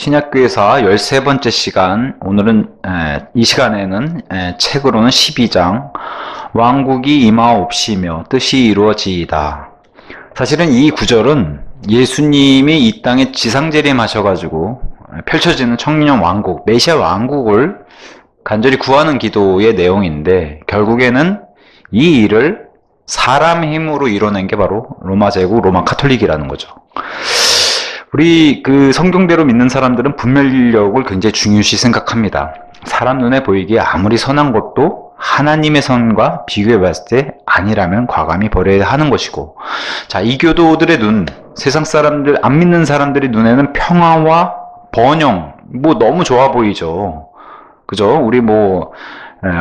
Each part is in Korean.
신약교회사 13번째 시간, 오늘은 이 시간에는 책으로는 12장 왕국이 임하옵시며 뜻이 이루어지이다. 사실은 이 구절은 예수님이 이 땅에 지상재림하셔가지고 펼쳐지는 청년 왕국, 메시아 왕국을 간절히 구하는 기도의 내용인데, 결국에는 이 일을 사람 힘으로 이뤄낸 게 바로 로마 제국, 로마 카톨릭이라는 거죠. 우리 성경대로 믿는 사람들은 분별력을 굉장히 중요시 생각합니다. 사람 눈에 보이기에 아무리 선한 것도 하나님의 선과 비교해 봤을 때 아니라면 과감히 버려야 하는 것이고, 자, 이 교도들의 눈, 세상 사람들, 안 믿는 사람들의 눈에는 평화와 번영, 너무 좋아 보이죠. 그죠? 우리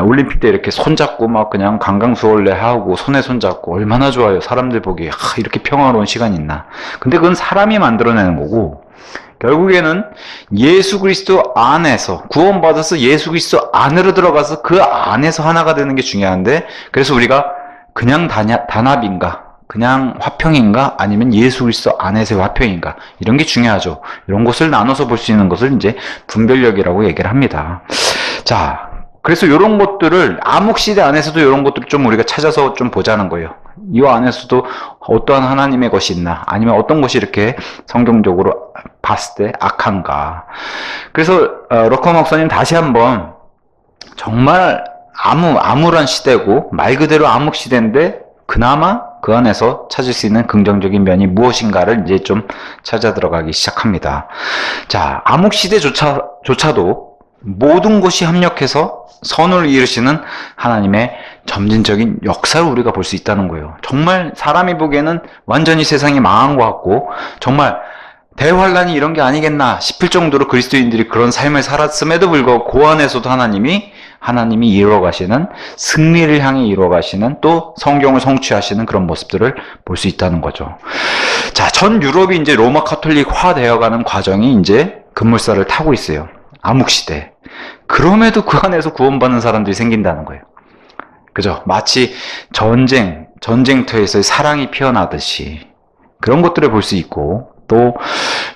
올림픽 때 이렇게 손잡고 막 그냥 강강수월래 하고 손에 손잡고 얼마나 좋아요. 사람들 보기에 이렇게 평화로운 시간이 있나. 근데 그건 사람이 만들어내는 거고, 결국에는 예수 그리스도 안에서 구원받아서 예수 그리스도 안으로 들어가서 그 안에서 하나가 되는 게 중요한데, 그래서 우리가 그냥 단합인가, 그냥 화평인가, 아니면 예수 그리스도 안에서의 화평인가, 이런 게 중요하죠. 이런 것을 나눠서 볼 수 있는 것을 이제 분별력이라고 얘기를 합니다. 자, 그래서 이런 것들을 암흑시대 안에서도 이런 것들을 좀 우리가 찾아서 좀 보자는 거예요. 이 안에서도 어떠한 하나님의 것이 있나, 아니면 어떤 것이 이렇게 성경적으로 봤을 때 악한가. 그래서 러커 목사님 다시 한번 정말 암울한 시대고 말 그대로 암흑시대인데 그나마 그 안에서 찾을 수 있는 긍정적인 면이 무엇인가를 이제 좀 찾아 들어가기 시작합니다. 자, 암흑시대조차도 모든 것이 합력해서 선을 이루시는 하나님의 점진적인 역사를 우리가 볼 수 있다는 거예요. 정말 사람이 보기에는 완전히 세상이 망한 것 같고, 정말 대환란이 이런 게 아니겠나 싶을 정도로 그리스도인들이 그런 삶을 살았음에도 불구하고 그 안에서도 하나님이 이루어가시는, 승리를 향해 이루어가시는, 또 성경을 성취하시는 그런 모습들을 볼 수 있다는 거죠. 자, 전 유럽이 이제 로마 카톨릭화 되어가는 과정이 이제 급물살을 타고 있어요. 암흑시대. 그럼에도 그 안에서 구원받는 사람들이 생긴다는 거예요. 그죠? 마치 전쟁터에서의 사랑이 피어나듯이 그런 것들을 볼 수 있고, 또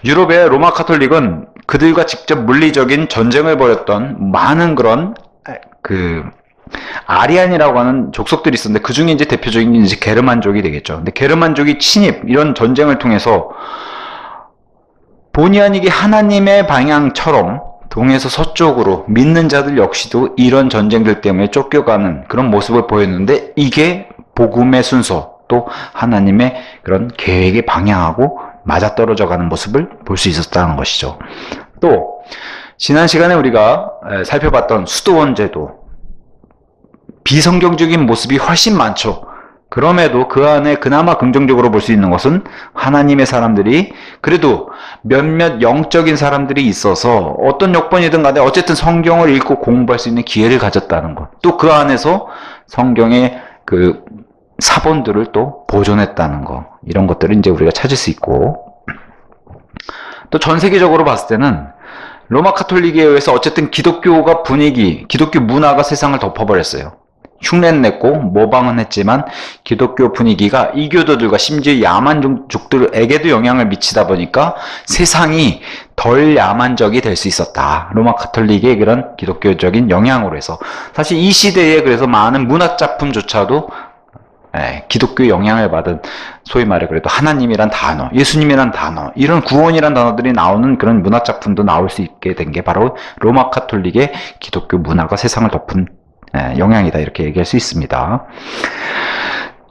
유럽의 로마 카톨릭은 그들과 직접 물리적인 전쟁을 벌였던 많은 그런 아리안이라고 하는 족속들이 있었는데, 그 중에 이제 대표적인 게 이제 게르만족이 되겠죠. 근데 게르만족이 침입, 이런 전쟁을 통해서 본의 아니게 하나님의 방향처럼 동에서 서쪽으로 믿는 자들 역시도 이런 전쟁들 때문에 쫓겨가는 그런 모습을 보였는데, 이게 복음의 순서, 또 하나님의 그런 계획의 방향하고 맞아떨어져 가는 모습을 볼 수 있었다는 것이죠. 또 지난 시간에 우리가 살펴봤던 수도원제도, 비성경적인 모습이 훨씬 많죠. 그럼에도 그 안에 그나마 긍정적으로 볼 수 있는 것은 하나님의 사람들이, 그래도 몇몇 영적인 사람들이 있어서 어떤 여건이든 간에 어쨌든 성경을 읽고 공부할 수 있는 기회를 가졌다는 것, 또 그 안에서 성경의 그 사본들을 또 보존했다는 것, 이런 것들을 이제 우리가 찾을 수 있고, 또 전 세계적으로 봤을 때는 로마 카톨릭에 의해서 어쨌든 기독교 문화가 세상을 덮어버렸어요. 흉내는 냈고 모방은 했지만 기독교 분위기가 이교도들과 심지어 야만족들에게도 영향을 미치다 보니까 세상이 덜 야만적이 될 수 있었다. 로마 카톨릭의 그런 기독교적인 영향으로 해서, 사실 이 시대에 그래서 많은 문학작품조차도 기독교 영향을 받은, 소위 말해 그래도 하나님이란 단어, 예수님이란 단어, 이런 구원이란 단어들이 나오는 그런 문학작품도 나올 수 있게 된 게 바로 로마 카톨릭의 기독교 문화가 세상을 덮은 영향이다, 이렇게 얘기할 수 있습니다.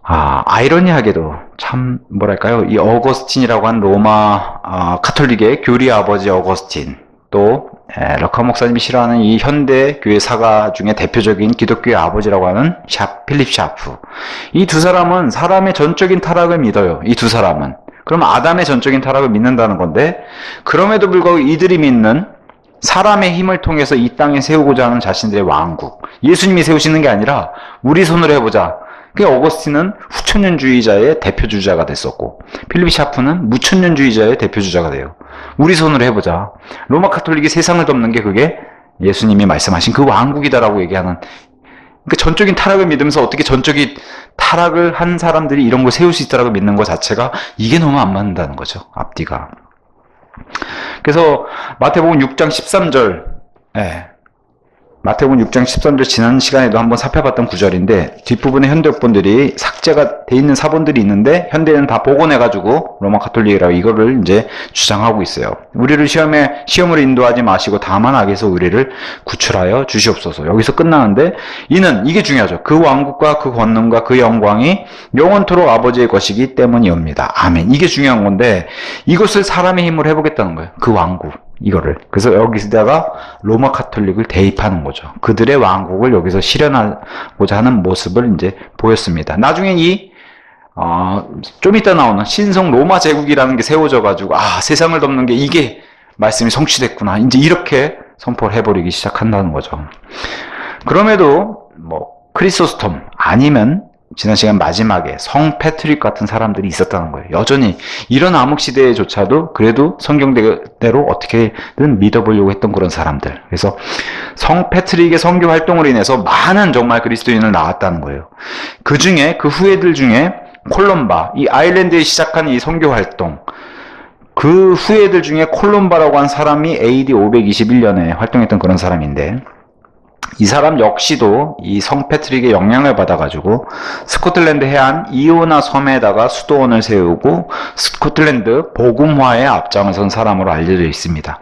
아이러니하게도 참 뭐랄까요, 이 어거스틴이라고 하는 로마 카톨릭의 교리 아버지 어거스틴, 또 러커 목사님이 싫어하는 이 현대 교회 사가 중에 대표적인 기독교의 아버지라고 하는 필립 샤프, 이 두 사람은 사람의 전적인 타락을 믿어요. 이 두 사람은 그럼 아담의 전적인 타락을 믿는다는 건데, 그럼에도 불구하고 이들이 믿는 사람의 힘을 통해서 이 땅에 세우고자 하는 자신들의 왕국, 예수님이 세우시는 게 아니라 우리 손으로 해보자. 그 어거스틴은 후천년주의자의 대표주자가 됐었고, 필립 샤프는 무천년주의자의 대표주자가 돼요. 우리 손으로 해보자. 로마 카톨릭이 세상을 덮는 게 그게 예수님이 말씀하신 그 왕국이다라고 얘기하는, 그러니까 전적인 타락을 믿으면서 어떻게 전적인 타락을 한 사람들이 이런 걸 세울 수 있다라고 믿는 것 자체가, 이게 너무 안 맞는다는 거죠, 앞뒤가. 그래서 마태복음 6장 13절, 마태복음 6장 13절 지난 시간에도 한번 살펴봤던 구절인데, 뒷부분에 현대학본들이 삭제가 돼 있는 사본들이 있는데 현대는 다 복원해가지고 로마 가톨릭이라고 이거를 이제 주장하고 있어요. 우리를 시험으로 인도하지 마시고 다만 악에서 우리를 구출하여 주시옵소서. 여기서 끝나는데, 이게 중요하죠. 그 왕국과 그 권능과 그 영광이 영원토록 아버지의 것이기 때문이옵니다. 아멘. 이게 중요한 건데, 이것을 사람의 힘으로 해보겠다는 거예요. 그 왕국. 이거를. 그래서 여기다가 로마 카톨릭을 대입하는 거죠. 그들의 왕국을 여기서 실현하고자 하는 모습을 이제 보였습니다. 나중에 좀 이따 나오는 신성 로마 제국이라는 게 세워져가지고, 세상을 덮는 게 이게 말씀이 성취됐구나. 이제 이렇게 선포를 해버리기 시작한다는 거죠. 그럼에도, 크리소스톰, 아니면 지난 시간 마지막에 성 패트릭 같은 사람들이 있었다는 거예요. 여전히 이런 암흑시대에조차도 그래도 성경대로 어떻게든 믿어보려고 했던 그런 사람들. 그래서 성 패트릭의 선교 활동으로 인해서 많은 정말 그리스도인을 낳았다는 거예요. 그 중에, 그 후예들 중에 콜롬바, 이 아일랜드에 시작한 이 선교 활동, 그 후예들 중에 콜롬바라고 한 사람이 AD 521년에 활동했던 그런 사람인데, 이 사람 역시도 이 성 패트릭의 영향을 받아가지고 스코틀랜드 해안 이오나 섬에다가 수도원을 세우고 스코틀랜드 복음화에 앞장을 선 사람으로 알려져 있습니다.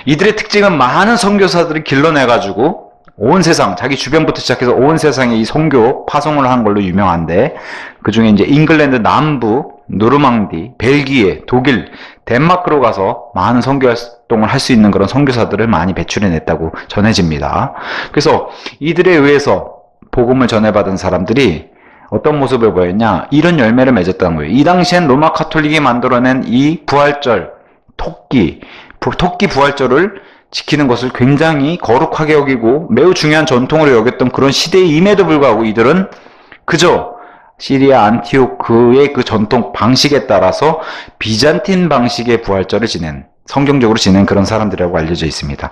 이들의 특징은 많은 선교사들을 길러내가지고 온 세상, 자기 주변부터 시작해서 온 세상에 이 선교 파송을 한 걸로 유명한데, 그 중에 이제 잉글랜드 남부, 노르망디, 벨기에, 독일, 덴마크로 가서 많은 선교 활동을 할 수 있는 그런 선교사들을 많이 배출해냈다고 전해집니다. 그래서 이들에 의해서 복음을 전해받은 사람들이 어떤 모습을 보였냐? 이런 열매를 맺었다는 거예요. 이 당시엔 로마 카톨릭이 만들어낸 이 부활절, 토끼 부활절을 지키는 것을 굉장히 거룩하게 여기고 매우 중요한 전통으로 여겼던 그런 시대임에도 불구하고 이들은 그저 시리아 안티오크의 그 전통 방식에 따라서 비잔틴 방식의 부활절을 성경적으로 지낸 그런 사람들이라고 알려져 있습니다.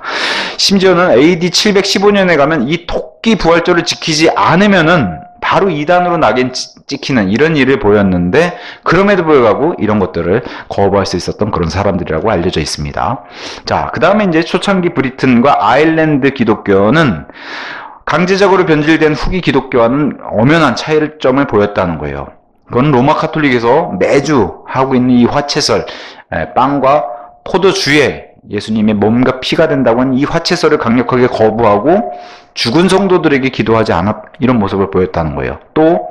심지어는 AD 715년에 가면 이 토끼 부활절을 지키지 않으면은 바로 이단으로 낙인 찍히는 이런 일을 보였는데, 그럼에도 불구하고 이런 것들을 거부할 수 있었던 그런 사람들이라고 알려져 있습니다. 자, 그 다음에 이제 초창기 브리튼과 아일랜드 기독교는 강제적으로 변질된 후기 기독교와는 엄연한 차이점을 보였다는 거예요. 그건 로마 카톨릭에서 매주 하고 있는 이 화채설, 빵과 포도주에 예수님의 몸과 피가 된다고 하는 이 화채설을 강력하게 거부하고 죽은 성도들에게 기도하지 않았, 이런 모습을 보였다는 거예요. 또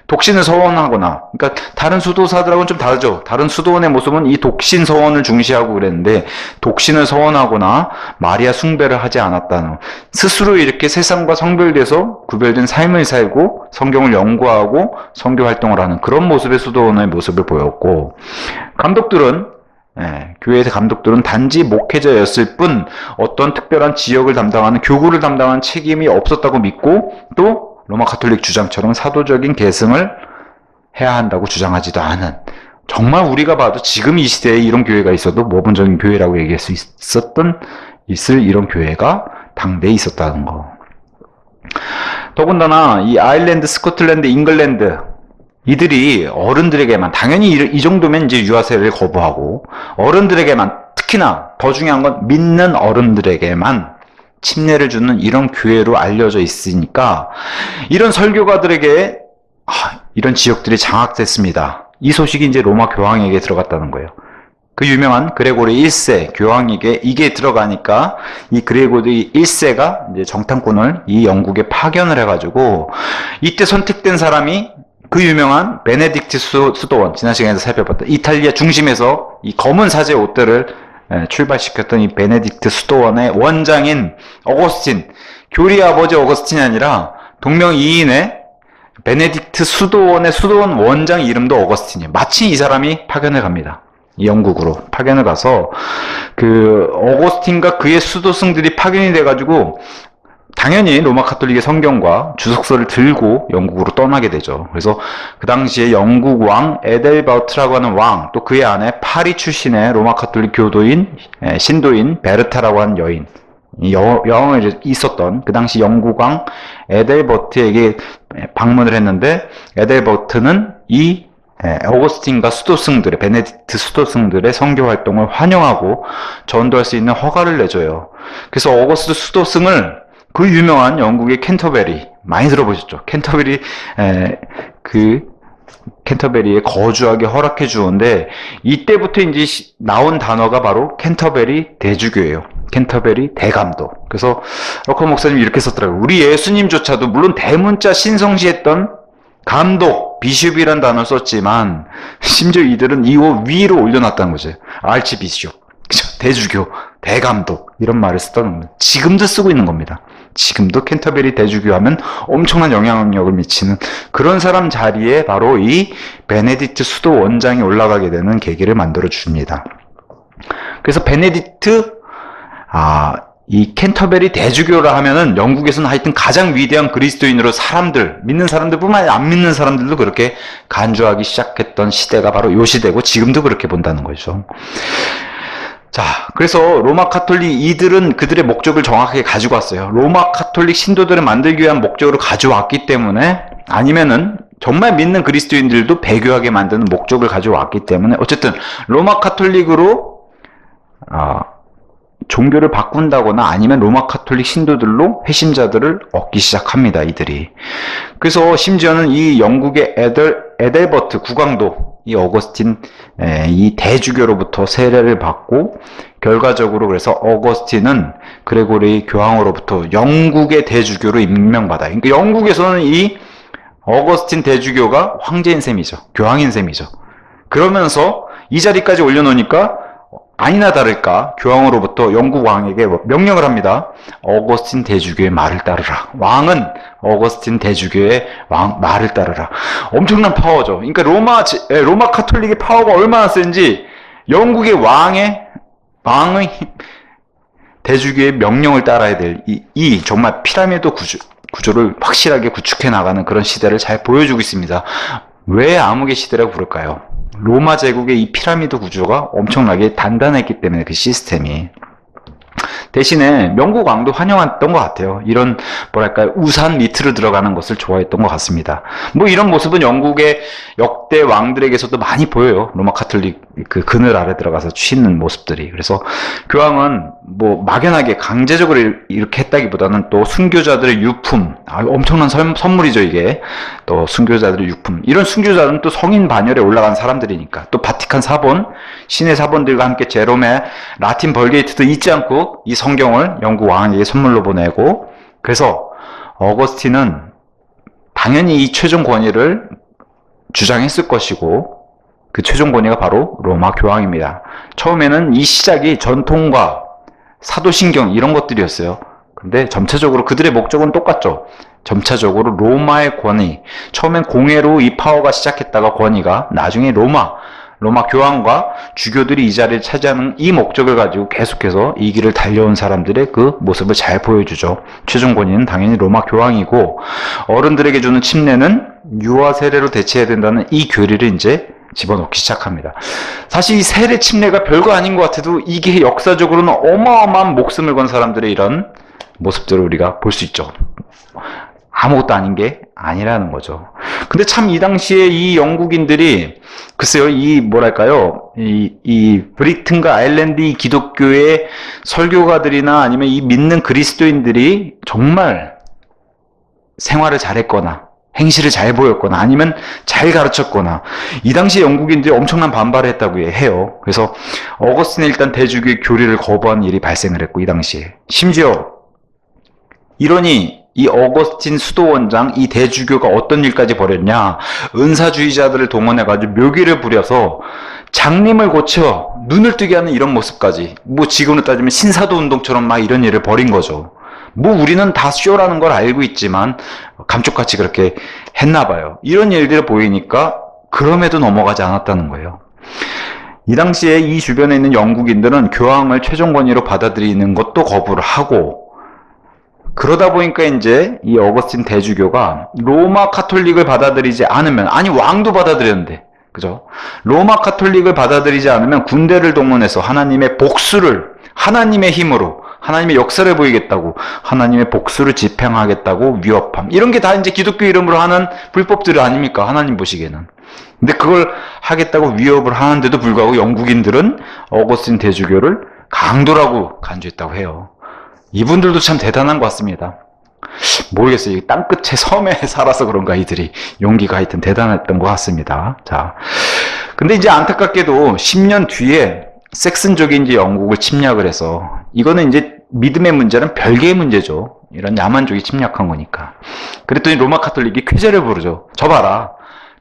독신을 서원하거나, 그러니까 다른 수도사들하고는 좀 다르죠. 다른 수도원의 모습은 이 독신 서원을 중시하고 그랬는데, 독신을 서원하거나 마리아 숭배를 하지 않았다는, 스스로 이렇게 세상과 성별돼서 구별된 삶을 살고 성경을 연구하고 선교 활동을 하는 그런 모습의 수도원의 모습을 보였고, 감독들은 교회의 감독들은 단지 목회자였을 뿐 어떤 특별한 지역을 담당하는, 교구를 담당하는 책임이 없었다고 믿고, 또 로마 카톨릭 주장처럼 사도적인 계승을 해야 한다고 주장하지도 않은, 정말 우리가 봐도 지금 이 시대에 이런 교회가 있어도 모범적인 교회라고 얘기할 수 있을 이런 교회가 당대에 있었다는 거. 더군다나 이 아일랜드, 스코틀랜드, 잉글랜드, 이들이 어른들에게만, 당연히 이 정도면 이제 유아세를 거부하고, 어른들에게만, 특히나 더 중요한 건 믿는 어른들에게만 침례를 주는 이런 교회로 알려져 있으니까, 이런 설교가들에게 이런 지역들이 장악됐습니다. 이 소식이 이제 로마 교황에게 들어갔다는 거예요. 그 유명한 그레고리 1세 교황에게 이게 들어가니까 이 그레고리 1세가 이제 정탐꾼을 이 영국에 파견을 해가지고, 이때 선택된 사람이 그 유명한 베네딕트 수도원, 지난 시간에서 살펴봤던 이탈리아 중심에서 이 검은 사제 옷들을 출발시켰던 이 베네딕트 수도원의 원장인 어거스틴, 교리 아버지 어거스틴이 아니라 동명이인의 베네딕트 수도원의 수도원 원장 이름도 어거스틴이에요. 마치 이 사람이 파견을 갑니다. 영국으로 파견을 가서 그 어거스틴과 그의 수도승들이 파견이 돼가지고 당연히 로마 카톨릭의 성경과 주석서를 들고 영국으로 떠나게 되죠. 그래서 그 당시에 영국 왕 에델버트라고 하는 왕, 또 그의 아내 파리 출신의 로마 카톨릭 교도인, 신도인 베르타라고 하는 여인, 여왕이 있었던 그 당시 영국 왕 에델버트에게 방문을 했는데, 에델버트는 이 어거스틴과 수도승들의 베네딕트 수도승들의 선교 활동을 환영하고 전도할 수 있는 허가를 내줘요. 그래서 어거스트 수도승을 그 유명한 영국의 캔터베리 많이 들어보셨죠? 캔터베리에 거주하게 허락해 주는데 이때부터 이제 나온 단어가 바로 캔터베리 대주교예요. 캔터베리 대감도. 그래서 러커 목사님이 이렇게 썼더라고요. 우리 예수님조차도 물론 대문자 신성시했던 감독, 비숍이란 단어를 썼지만 심지어 이들은 이 위로 올려놨다는 거죠. 알치비숍, 대주교, 대감독 이런 말을 쓰던 겁니다. 지금도 쓰고 있는 겁니다. 지금도 캔터베리 대주교 하면 엄청난 영향력을 미치는 그런 사람 자리에 바로 이 베네딕트 수도 원장이 올라가게 되는 계기를 만들어 줍니다. 그래서 이 캔터베리 대주교라 하면은 영국에서는 하여튼 가장 위대한 그리스도인으로 믿는 사람들뿐만 아니라 안 믿는 사람들도 그렇게 간주하기 시작했던 시대가 바로 이 시대고 지금도 그렇게 본다는 거죠. 자, 그래서 로마 카톨릭 이들은 그들의 목적을 정확하게 가지고 왔어요. 로마 카톨릭 신도들을 만들기 위한 목적으로 가져왔기 때문에 아니면은 정말 믿는 그리스도인들도 배교하게 만드는 목적을 가져왔기 때문에 어쨌든 로마 카톨릭으로 종교를 바꾼다거나 아니면 로마 카톨릭 신도들로 회심자들을 얻기 시작합니다. 이들이. 그래서 심지어는 이 영국의 에델버트 국왕도 이 어거스틴 이 대주교로부터 세례를 받고 결과적으로 그래서 어거스틴은 그레고리 교황으로부터 영국의 대주교로 임명받아요. 그러니까 영국에서는 이 어거스틴 대주교가 황제인 셈이죠. 교황인 셈이죠. 그러면서 이 자리까지 올려놓으니까 아니나 다를까 교황으로부터 영국 왕에게 명령을 합니다. 어거스틴 대주교의 말을 따르라. 왕은 어거스틴 대주교의 말을 따르라. 엄청난 파워죠. 그러니까 로마 카톨릭의 파워가 얼마나 센지 영국의 왕의 대주교의 명령을 따라야 될 이 정말 피라미드 구조를 확실하게 구축해 나가는 그런 시대를 잘 보여주고 있습니다. 왜 암흑의 시대라고 부를까요? 로마 제국의 이 피라미드 구조가 엄청나게 단단했기 때문에 그 시스템이. 대신에 영국 왕도 환영했던 것 같아요. 이런 뭐랄까요 우산 밑으로 들어가는 것을 좋아했던 것 같습니다. 뭐 이런 모습은 영국의 역대 왕들에게서도 많이 보여요. 로마 카톨릭 그 그늘 아래 들어가서 쉬는 모습들이. 그래서 교황은 뭐 막연하게 강제적으로 이렇게 했다기보다는 또 순교자들의 유품, 엄청난 선물이죠 이게. 또 순교자들의 유품, 이런 순교자들은 또 성인 반열에 올라간 사람들이니까 또 바티칸 사본, 신의 사본들과 함께 제롬의 라틴 벌게이트도 잊지 않고 이 성경을 영국 왕에게 선물로 보내고, 그래서 어거스틴은 당연히 이 최종 권위를 주장했을 것이고 그 최종 권위가 바로 로마 교황입니다. 처음에는 이 시작이 전통과 사도신경 이런 것들이었어요. 근데 점차적으로 그들의 목적은 똑같죠. 점차적으로 로마의 권위, 처음엔 공회로 이 파워가 시작했다가 권위가 나중에 로마 교황과 주교들이 이 자리를 차지하는 이 목적을 가지고 계속해서 이 길을 달려온 사람들의 그 모습을 잘 보여주죠. 최종 권위는 당연히 로마 교황이고, 어른들에게 주는 침례는 유아 세례로 대체해야 된다는 이 교리를 이제 집어넣기 시작합니다. 사실 이 세례 침례가 별거 아닌 것 같아도 이게 역사적으로는 어마어마한 목숨을 건 사람들의 이런 모습들을 우리가 볼 수 있죠. 아무것도 아닌 게 아니라는 거죠. 근데 참 이 당시에 이 영국인들이 글쎄요, 이 브리튼과 아일랜드 이 기독교의 설교가들이나 아니면 이 믿는 그리스도인들이 정말 생활을 잘했거나 행실을 잘 보였거나 아니면 잘 가르쳤거나, 이 당시 영국인들이 엄청난 반발을 했다고 해요. 그래서 어거스틴은 일단 대주교의 교리를 거부한 일이 발생을 했고, 이 당시에 심지어 이러니 이 어거스틴 수도원장, 이 대주교가 어떤 일까지 벌였냐, 은사주의자들을 동원해가지고 묘기를 부려서 장님을 고쳐 눈을 뜨게 하는 이런 모습까지, 뭐 지금으로 따지면 신사도 운동처럼 막 이런 일을 벌인 거죠. 뭐 우리는 다 쇼라는 걸 알고 있지만 감쪽같이 그렇게 했나 봐요. 이런 일들을 보이니까 그럼에도 넘어가지 않았다는 거예요. 이 당시에 이 주변에 있는 영국인들은 교황을 최종 권위로 받아들이는 것도 거부를 하고, 그러다 보니까 이제 이 어거스틴 대주교가 로마 카톨릭을 받아들이지 않으면, 아니 왕도 받아들였는데, 그죠? 로마 카톨릭을 받아들이지 않으면 군대를 동원해서 하나님의 복수를, 하나님의 힘으로 하나님의 역사를 보이겠다고, 하나님의 복수를 집행하겠다고 위협함, 이런 게 다 이제 기독교 이름으로 하는 불법들 아닙니까? 하나님 보시기에는. 근데 그걸 하겠다고 위협을 하는데도 불구하고 영국인들은 어거스틴 대주교를 강도라고 간주했다고 해요. 이분들도 참 대단한 것 같습니다. 모르겠어요. 땅끝의 섬에 살아서 그런가 이들이 용기가 하여튼 대단했던 것 같습니다. 자, 근데 이제 안타깝게도 10년 뒤에 섹슨족이 이제 영국을 침략을 해서 이거는 이제 믿음의 문제는 별개의 문제죠. 이런 야만족이 침략한 거니까. 그랬더니 로마 카톨릭이 쾌재를 부르죠. 저 봐라.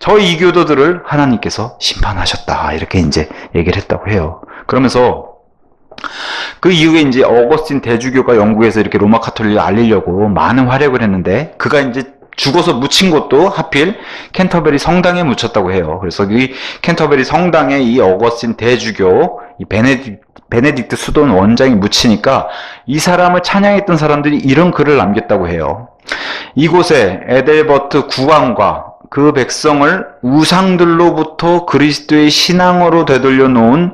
저 이교도들을 하나님께서 심판하셨다. 이렇게 이제 얘기를 했다고 해요. 그러면서 그 이후에 이제 어거스틴 대주교가 영국에서 이렇게 로마 카톨릭을 알리려고 많은 활약을 했는데 그가 이제 죽어서 묻힌 곳도 하필 캔터베리 성당에 묻혔다고 해요. 그래서 이 캔터베리 성당에 이 어거스틴 대주교, 이 베네딕트 수도원 원장이 묻히니까 이 사람을 찬양했던 사람들이 이런 글을 남겼다고 해요. 이곳에 에델버트 국왕과 그 백성을 우상들로부터 그리스도의 신앙으로 되돌려 놓은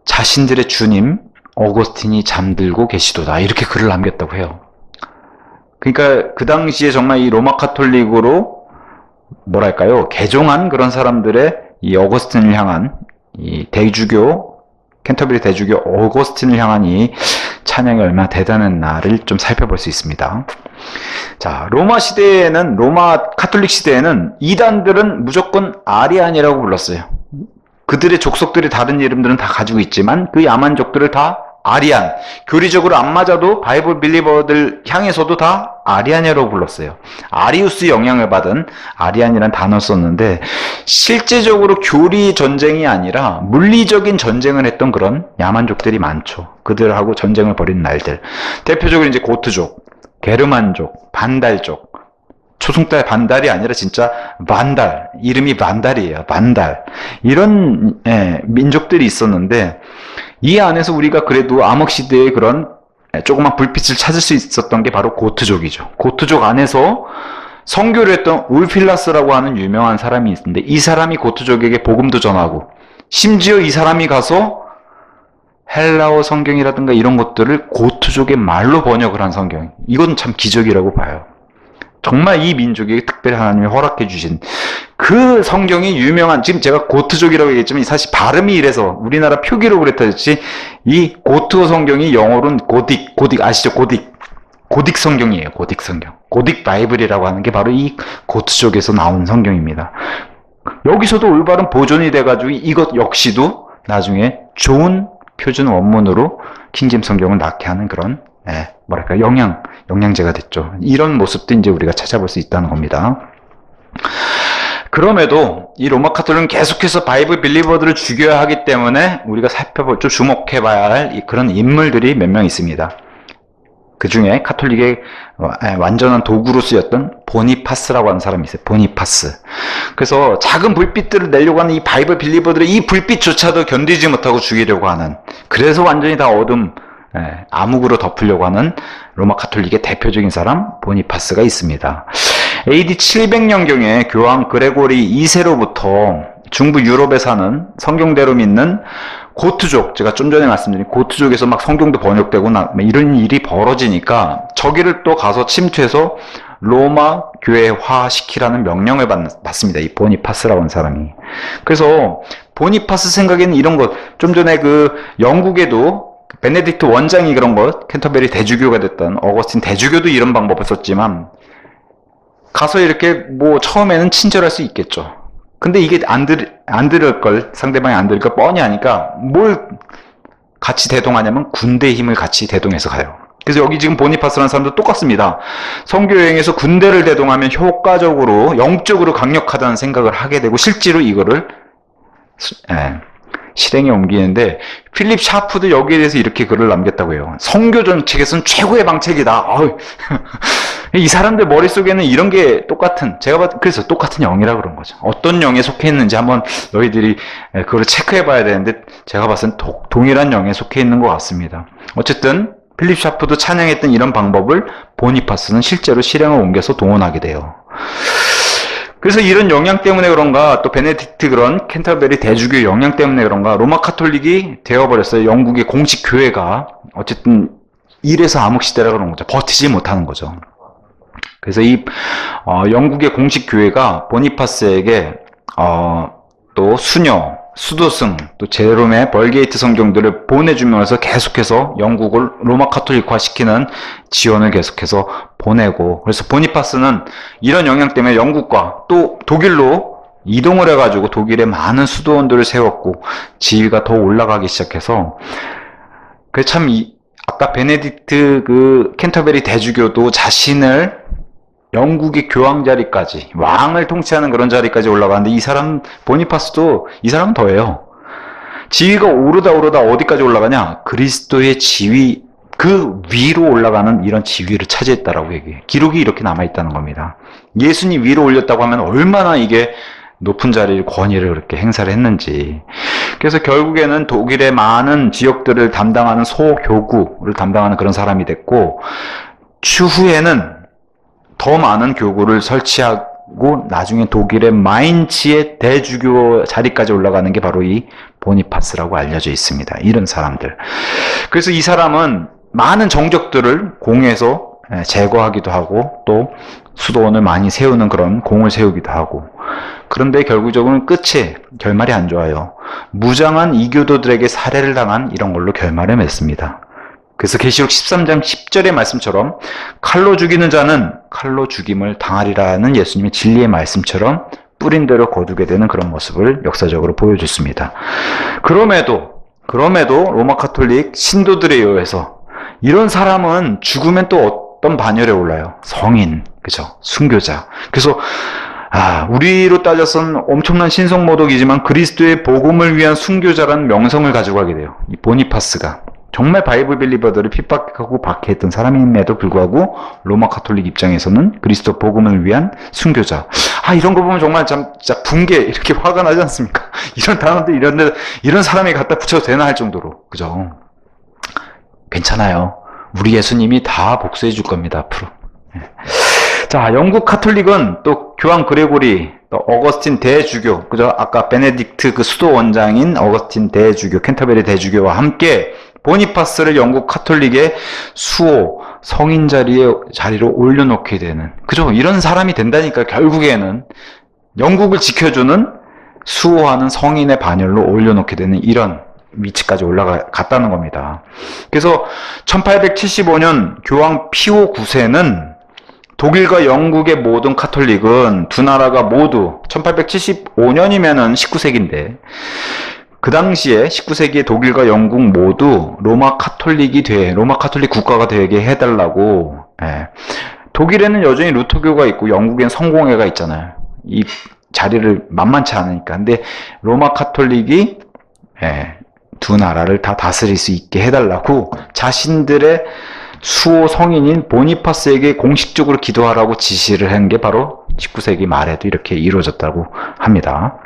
자신들의 주님 어거스틴이 잠들고 계시도다. 이렇게 글을 남겼다고 해요. 그러니까 그 당시에 정말 이 로마 카톨릭으로 뭐랄까요? 개종한 그런 사람들의 이 어거스틴을 향한 이 대주교, 캔터베리 대주교 어거스틴을 향한 이 찬양이 얼마나 대단했나를 좀 살펴볼 수 있습니다. 자, 로마 카톨릭 시대에는 이단들은 무조건 아리안이라고 불렀어요. 그들의 족속들이 다른 이름들은 다 가지고 있지만 그 야만족들을 다 아리안, 교리적으로 안 맞아도 바이블 빌리버들 향해서도 다 아리안이라고 불렀어요. 아리우스 영향을 받은 아리안이라는 단어를 썼는데 실제적으로 교리 전쟁이 아니라 물리적인 전쟁을 했던 그런 야만족들이 많죠. 그들하고 전쟁을 벌인 날들. 대표적으로 이제 고트족, 게르만족, 반달족. 초승달 반달이 아니라 진짜 반달, 이름이 반달이에요. 반달. 이런 민족들이 있었는데 이 안에서 우리가 그래도 암흑시대의 그런 조그만 불빛을 찾을 수 있었던 게 바로 고트족이죠. 고트족 안에서 선교를 했던 울필라스라고 하는 유명한 사람이 있는데 이 사람이 고트족에게 복음도 전하고 심지어 이 사람이 가서 헬라어 성경이라든가 이런 것들을 고트족의 말로 번역을 한 성경. 이건 참 기적이라고 봐요. 정말 이 민족에게 특별히 하나님이 허락해 주신 그 성경이 유명한, 지금 제가 고트족이라고 얘기했지만 사실 발음이 이래서 우리나라 표기로 그랬다지 이 고트어 성경이 영어로는 고딕 아시죠? 고딕 성경이에요. 고딕 성경. 고딕 바이블이라고 하는 게 바로 이 고트족에서 나온 성경입니다. 여기서도 올바른 보존이 돼가지고 이것 역시도 나중에 좋은 표준 원문으로 킹제임스 성경을 낳게 하는 그런 뭐랄까 영양제가 됐죠. 이런 모습도 이제 우리가 찾아볼 수 있다는 겁니다. 그럼에도 이 로마 카톨릭은 계속해서 바이블 빌리버들을 죽여야 하기 때문에 우리가 좀 주목해봐야 할 그런 인물들이 몇 명 있습니다. 그 중에 카톨릭의 완전한 도구로 쓰였던 보니파스라고 하는 사람이 있어요. 보니파스. 그래서 작은 불빛들을 내려고 하는 이 바이블 빌리버들의 이 불빛조차도 견디지 못하고 죽이려고 하는, 그래서 완전히 다 암흑으로 덮으려고 하는 로마 카톨릭의 대표적인 사람 보니파스가 있습니다. AD 700년경에 교황 그레고리 2세로부터 중부 유럽에 사는 성경대로 믿는 고트족, 제가 좀 전에 말씀드린 고트족에서 막 성경도 번역되고 이런 일이 벌어지니까 저기를 또 가서 침투해서 로마 교회화 시키라는 명령을 받습니다. 이 보니파스라고 하는 사람이. 그래서 보니파스 생각에는 이런 것, 좀 전에 그 영국에도 베네딕트 원장이 그런 것, 캔터베리 대주교가 됐던 어거스틴 대주교도 이런 방법을 썼지만 가서 이렇게 뭐 처음에는 친절할 수 있겠죠. 근데 이게 안 들을 걸, 상대방이 안 들을 걸 뻔히 하니까 뭘 같이 대동하냐면 군대의 힘을 같이 대동해서 가요. 그래서 여기 지금 보니파스라는 사람도 똑같습니다. 선교 여행에서 군대를 대동하면 효과적으로 영적으로 강력하다는 생각을 하게 되고 실제로 이거를 실행에 옮기는데, 필립 샤프도 여기에 대해서 이렇게 글을 남겼다고 해요. 선교 정책에서는 최고의 방책이다. 이 사람들 머릿속에는 이런 게 그래서 똑같은 영이라 그런 거죠. 어떤 영에 속해 있는지 한번 너희들이 그걸 체크해 봐야 되는데, 제가 봤을 땐 동일한 영에 속해 있는 것 같습니다. 어쨌든 필립 샤프도 찬양했던 이런 방법을 보니파스는 실제로 실행을 옮겨서 동원하게 돼요. 그래서 이런 영향 때문에 그런가, 또 베네딕트 그런 캔터베리 대주교의 영향 때문에 그런가, 로마 카톨릭이 되어버렸어요. 영국의 공식 교회가. 어쨌든 이래서 암흑시대라고 그런 거죠. 버티지 못하는 거죠. 그래서 이 영국의 공식 교회가 보니파스에게 또 수녀, 수도승, 또 제롬의 벌게이트 성경들을 보내주면서 계속해서 영국을 로마 카톨릭화 시키는 지원을 계속해서 보내고, 그래서 보니파스는 이런 영향 때문에 영국과 또 독일로 이동을 해가지고 독일에 많은 수도원들을 세웠고 지위가 더 올라가기 시작해서, 그 참 아까 베네딕트 그 캔터베리 대주교도 자신을 영국의 교황 자리까지, 왕을 통치하는 그런 자리까지 올라가는데, 이 사람 보니파스도 이 사람은 더해요. 지위가 오르다 어디까지 올라가냐? 그리스도의 지위 그 위로 올라가는 이런 지위를 차지했다라고 얘기해요. 기록이 이렇게 남아있다는 겁니다. 예수님 위로 올렸다고 하면 얼마나 이게 높은 자리를, 권위를 그렇게 행사를 했는지. 그래서 결국에는 독일의 많은 지역들을 담당하는 소교구를 담당하는 그런 사람이 됐고, 추후에는 더 많은 교구를 설치하고 나중에 독일의 마인츠의 대주교 자리까지 올라가는 게 바로 이 보니파스라고 알려져 있습니다. 이런 사람들. 그래서 이 사람은 많은 정적들을 공에서 제거하기도 하고 또 수도원을 많이 세우는 그런 공을 세우기도 하고, 그런데 결국적으로는 끝이 결말이 안 좋아요. 무장한 이교도들에게 살해를 당한 이런 걸로 결말을 맺습니다. 그래서 계시록 13장 10절의 말씀처럼 칼로 죽이는 자는 칼로 죽임을 당하리라는 예수님의 진리의 말씀처럼 뿌린 대로 거두게 되는 그런 모습을 역사적으로 보여줬습니다. 그럼에도 로마 카톨릭 신도들에 의해서 이런 사람은 죽으면 또 어떤 반열에 올라요? 성인, 그죠? 순교자. 그래서 우리로 따져서는 엄청난 신성모독이지만 그리스도의 복음을 위한 순교자라는 명성을 가지고 가게 돼요. 이 보니파스가. 정말 바이블 빌리버들을 핍박하고 박해했던 사람임에도 불구하고 로마 카톨릭 입장에서는 그리스도 복음을 위한 순교자. 이런 거 보면 정말 진짜 붕괴, 이렇게 화가 나지 않습니까? 이런 단어들, 이런 사람이 갖다 붙여도 되나 할 정도로. 그죠? 괜찮아요. 우리 예수님이 다 복수해 줄 겁니다, 앞으로. 자, 영국 카톨릭은 또 교황 그레고리, 또 어거스틴 대주교, 그죠? 아까 베네딕트 그 수도 원장인 어거스틴 대주교, 캔터베리 대주교와 함께 보니파스를 영국 카톨릭의 수호, 성인 자리로 올려놓게 되는, 그죠? 이런 사람이 된다니까. 결국에는 영국을 지켜주는, 수호하는 성인의 반열로 올려놓게 되는 이런 위치까지 올라갔다는 겁니다. 그래서 1875년 교황 피오 9세는 독일과 영국의 모든 카톨릭은 두 나라가 모두 1875년이면은 19세기인데 그 당시에 19세기에 독일과 영국 모두 로마 카톨릭 국가가 되게 해달라고. 독일에는 여전히 루터교가 있고 영국엔 성공회가 있잖아요. 이 자리를 만만치 않으니까. 근데 로마 카톨릭이 두 나라를 다 다스릴 수 있게 해달라고 자신들의 수호 성인인 보니파스에게 공식적으로 기도하라고 지시를 한 게 바로 19세기 말에도 이렇게 이루어졌다고 합니다.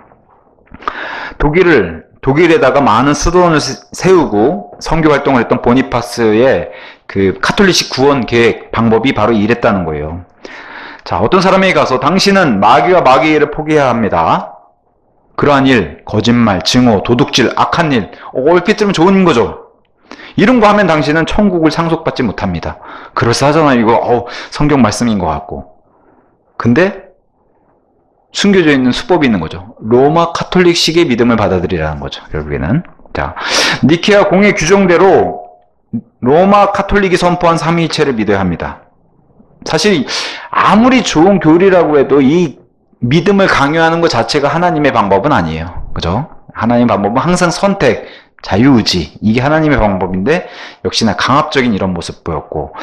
독일에다가 많은 수도원을 세우고 선교 활동을 했던 보니파스의 그 카톨릭식 구원 계획 방법이 바로 이랬다는 거예요. 자, 어떤 사람에게 가서 당신은 마귀와 마귀의 일을 포기해야 합니다. 그러한 일, 거짓말, 증오, 도둑질, 악한 일, 얼핏 들으면 좋은 거죠. 이런 거 하면 당신은 천국을 상속받지 못합니다. 그럴싸하잖아요. 이거 성경 말씀인 것 같고. 근데 숨겨져 있는 수법이 있는 거죠. 로마 카톨릭식의 믿음을 받아들이라는 거죠. 결국에는. 자, 니케아 공의 규정대로 로마 카톨릭이 선포한 삼위일체를 믿어야 합니다. 사실 아무리 좋은 교리라고 해도 이 믿음을 강요하는 것 자체가 하나님의 방법은 아니에요. 그죠? 하나님의 방법은 항상 선택, 자유의지, 이게 하나님의 방법인데 역시나 강압적인 이런 모습 보였고,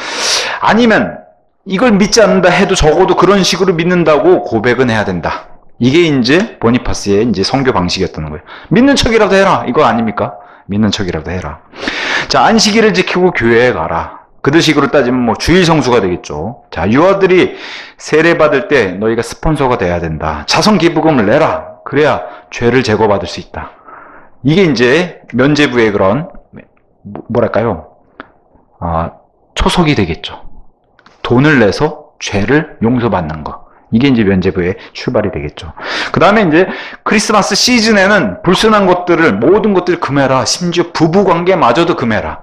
아니면 이걸 믿지 않는다 해도 적어도 그런 식으로 믿는다고 고백은 해야 된다. 이게 이제 보니파스의 이제 선교 방식이었다는 거예요. 믿는 척이라도 해라. 이거 아닙니까? 믿는 척이라도 해라. 자, 안식일을 지키고 교회에 가라. 그들식으로 따지면 뭐 주일 성수가 되겠죠. 자, 유아들이 세례 받을 때 너희가 스폰서가 돼야 된다. 자선 기부금을 내라. 그래야 죄를 제거받을 수 있다. 이게 이제 면죄부의 그런 뭐랄까요? 초석이 되겠죠. 돈을 내서 죄를 용서받는 거. 이게 이제 면죄부의 출발이 되겠죠. 그 다음에 이제 크리스마스 시즌에는 불순한 것들을, 모든 것들을 금해라. 심지어 부부관계마저도 금해라.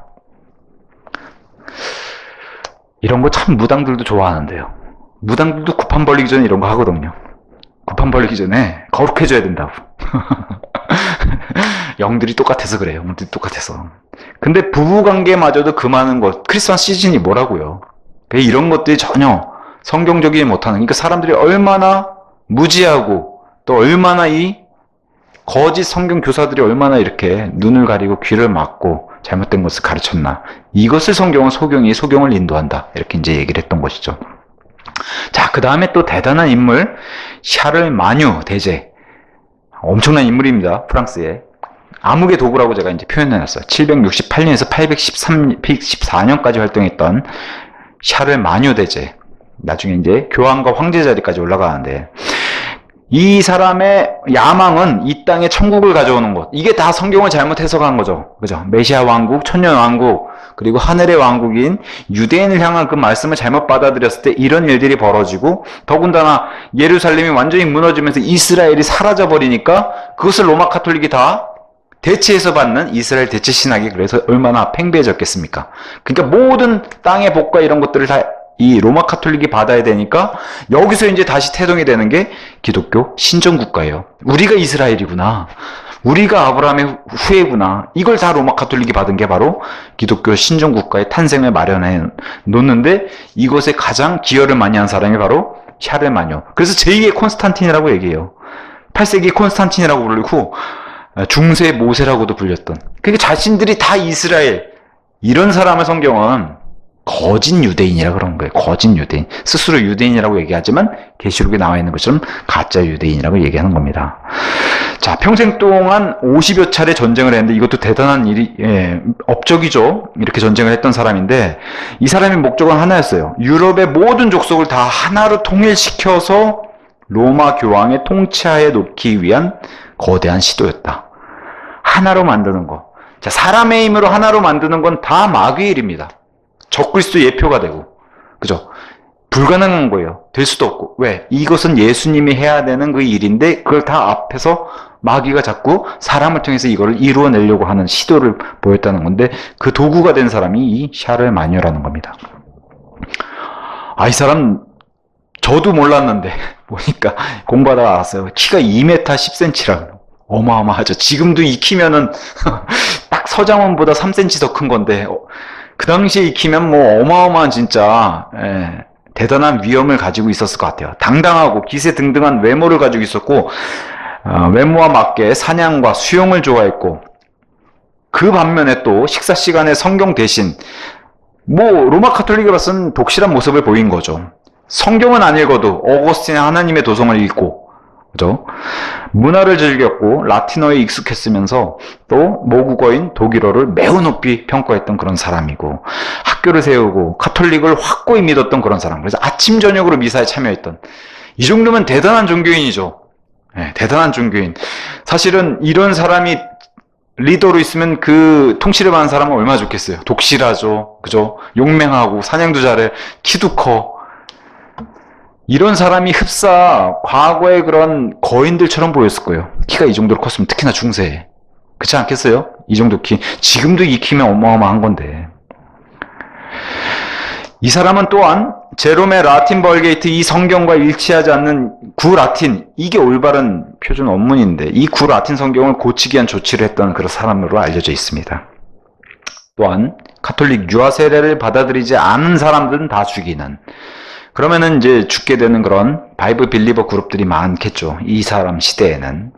이런 거 참 무당들도 좋아하는데요. 무당들도 구판 벌리기 전에 이런 거 하거든요. 돌판 벌리기 전에 거룩해져야 된다고. 영들이 똑같아서 그래요. 영들이 똑같아서. 근데 부부관계마저도 그 많은 것, 크리스마스 시즌이 뭐라고요? 이런 것들이 전혀 성경적이지 못하는, 그러니까 사람들이 얼마나 무지하고 또 얼마나 이 거짓 성경 교사들이 얼마나 이렇게 눈을 가리고 귀를 막고 잘못된 것을 가르쳤나. 이것을 성경은 소경을 인도한다. 이렇게 이제 얘기를 했던 것이죠. 자, 그 다음에 또 대단한 인물, 샤를마뉴 대제. 엄청난 인물입니다. 프랑스에. 암흑의 도구라고 제가 이제 표현해놨어요. 768년에서 814년까지 활동했던 샤를마뉴 대제. 나중에 이제 교황과 황제 자리까지 올라가는데, 이 사람의 야망은 이 땅에 천국을 가져오는 것. 이게 다 성경을 잘못 해석한 거죠. 그죠? 메시아 왕국, 천년 왕국, 그리고 하늘의 왕국인 유대인을 향한 그 말씀을 잘못 받아들였을 때 이런 일들이 벌어지고, 더군다나 예루살렘이 완전히 무너지면서 이스라엘이 사라져 버리니까 그것을 로마 카톨릭이 다 대체해서 받는 이스라엘 대체 신학이 그래서 얼마나 팽배해졌겠습니까? 그러니까 모든 땅의 복과 이런 것들을 다 이 로마 카톨릭이 받아야 되니까 여기서 이제 다시 태동이 되는 게 기독교 신정국가예요. 우리가 이스라엘이구나. 우리가 아브라함의 후예구나. 이걸 다 로마 카톨릭이 받은 게 바로 기독교 신정국가의 탄생을 마련해 놓는데, 이것에 가장 기여를 많이 한 사람이 바로 샤르마뇨. 그래서 제2의 콘스탄틴이라고 얘기해요. 8세기 콘스탄틴이라고 부르고 중세 모세라고도 불렸던. 그러니까 자신들이 다 이스라엘, 이런 사람을 성경은 거짓 유대인이라 그런 거예요. 거짓 유대인. 스스로 유대인이라고 얘기하지만 계시록에 나와 있는 것처럼 가짜 유대인이라고 얘기하는 겁니다. 자, 평생 동안 50여 차례 전쟁을 했는데, 이것도 대단한 일이, 업적이죠. 이렇게 전쟁을 했던 사람인데, 이 사람의 목적은 하나였어요. 유럽의 모든 족속을 다 하나로 통일시켜서 로마 교황의 통치하에 놓기 위한 거대한 시도였다. 하나로 만드는 거. 자, 사람의 힘으로 하나로 만드는 건 다 마귀의 일입니다. 적그리스도 예표가 되고, 그죠? 불가능한 거예요. 될 수도 없고. 왜? 이것은 예수님이 해야 되는 그 일인데, 그걸 다 앞에서 마귀가 자꾸 사람을 통해서 이거를 이루어내려고 하는 시도를 보였다는 건데, 그 도구가 된 사람이 이 샤를마뉴라는 겁니다. 아, 이 사람, 저도 몰랐는데, 보니까 공부하다가 알았어요. 키가 2m 10cm라고. 어마어마하죠. 지금도 익히면은, 딱 서장훈보다 3cm 더 큰 건데, 그 당시에 익히면 뭐 어마어마한 진짜, 대단한 위엄을 가지고 있었을 것 같아요. 당당하고 기세등등한 외모를 가지고 있었고, 외모와 맞게 사냥과 수영을 좋아했고, 그 반면에 또 식사 시간에 성경 대신, 뭐 로마 카톨릭에 봤은 독실한 모습을 보인 거죠. 성경은 안 읽어도 어거스틴의 하나님의 도성을 읽고, 그죠? 문화를 즐겼고 라틴어에 익숙했으면서 또 모국어인 독일어를 매우 높이 평가했던 그런 사람이고, 학교를 세우고 카톨릭을 확고히 믿었던 그런 사람. 그래서 아침 저녁으로 미사에 참여했던, 이 정도면 대단한 종교인이죠. 네, 대단한 종교인. 사실은 이런 사람이 리더로 있으면 그 통치를 받는 사람은 얼마나 좋겠어요. 독실하죠. 그죠? 용맹하고 사냥도 잘해. 키도 커. 이런 사람이 흡사 과거의 그런 거인들처럼 보였을 거예요. 키가 이 정도로 컸으면, 특히나 중세에. 그렇지 않겠어요? 이 정도 키. 지금도 이 키면 어마어마한 건데. 이 사람은 또한 제롬의 라틴 벌게이트, 이 성경과 일치하지 않는 구라틴, 이게 올바른 표준 원문인데 이 구라틴 성경을 고치기 위한 조치를 했던 그런 사람으로 알려져 있습니다. 또한 가톨릭 유아 세례를 받아들이지 않은 사람들은 다 죽이는, 그러면은 이제 죽게 되는 그런 바이블 빌리버 그룹들이 많겠죠. 이 사람 시대에는.